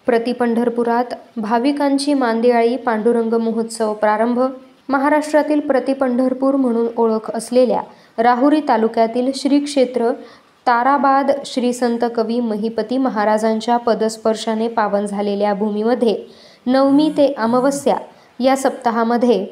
प्रति पंढरपुरात भाविकांची मांदियाळी पांडुरंग महोत्सव प्रारंभ। महाराष्ट्रातील प्रति पंढरपूर म्हणून ओळख असलेल्या राहुरी तालुक्यातील श्री क्षेत्र ताराबाद श्री संत कवी महिपती महाराजांच्या पदस्पर्शाने पावन झालेल्या भूमीमध्ये नवमी ते अमावस्या या सप्ताहामध्ये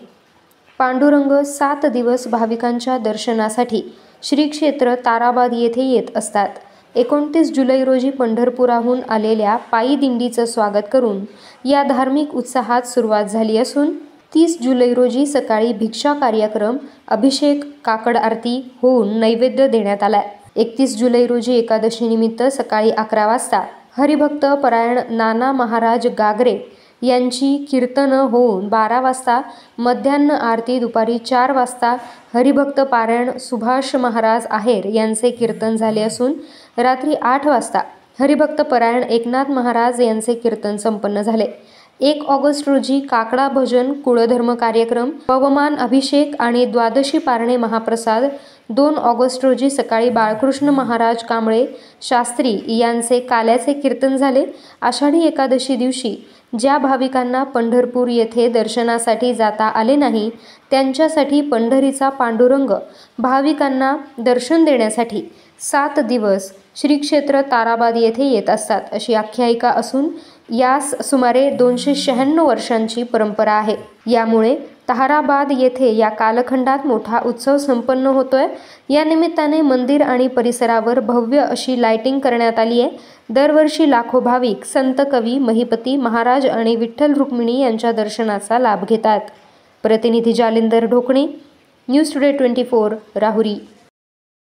पांडुरंग 7 दिवस भाविकांच्या दर्शनासाठी श्री क्षेत्र ताराबाद येथे येत असतात। 29 जुलै रोजी पंढरपुराहून आलेल्या पायी दिंडीचं स्वागत करून या धार्मिक उत्साहात सुरुवात झाली असून 30 जुलै रोजी सकाळी भिक्षा कार्यक्रम, अभिषेक, काकड आरती होऊन नैवेद्य देण्यात आला। 31 जुलै रोजी एकादशी निमित्त सकाळी 11 वाजता हरिभक्त परायण नाना महाराज गागरे यांची कीर्तन होऊन 12 वाजता मध्यान्ह आरती, दुपारी 4 वाजता हरिभक्त पारायण सुभाष महाराज आहेर यांचे कीर्तन झाले असून रात्री 8 वाजता हरिभक्त परायण एकनाथ महाराज यांचे कीर्तन संपन्न झाले। 1 ऑगस्ट रोजी काकडा भजन, कुळधर्म कार्यक्रम, पवमान अभिषेक आणि द्वादशी पारणे महाप्रसाद। 2 ऑगस्ट रोजी सकाळी बाळकृष्ण महाराज कांबळे शास्त्री यांचे काल्याचे कीर्तन झाले। आषाढी एकादशी दिवशी ज्या भाविकांना पंढरपूर येथे दर्शनासाठी जाता आले नाही त्यांच्यासाठी पंढरीचा पांडुरंग भाविकांना दर्शन देण्यासाठी 7 दिवस श्री क्षेत्र ताराबाद येथे येत असतात अशी आख्यायिका असून यास सुमारे 296 वर्षांची परंपरा आहे। यामुळे ताराबाद येथे या कालखंडात मोठा उत्सव संपन्न होतोय। या निमित्ताने मंदिर आणि परिसरावर भव्य अशी लाइटिंग करण्यात आली आहे। दरवर्षी लाखो भाविक संत कवी महिपती महाराज आणि विठ्ठल रुक्मिणी यांच्या दर्शनाचा लाभ घेतात। प्रतिनिधी जालिंदर ढोकणे, न्यूज टुडे 24, राहुरी।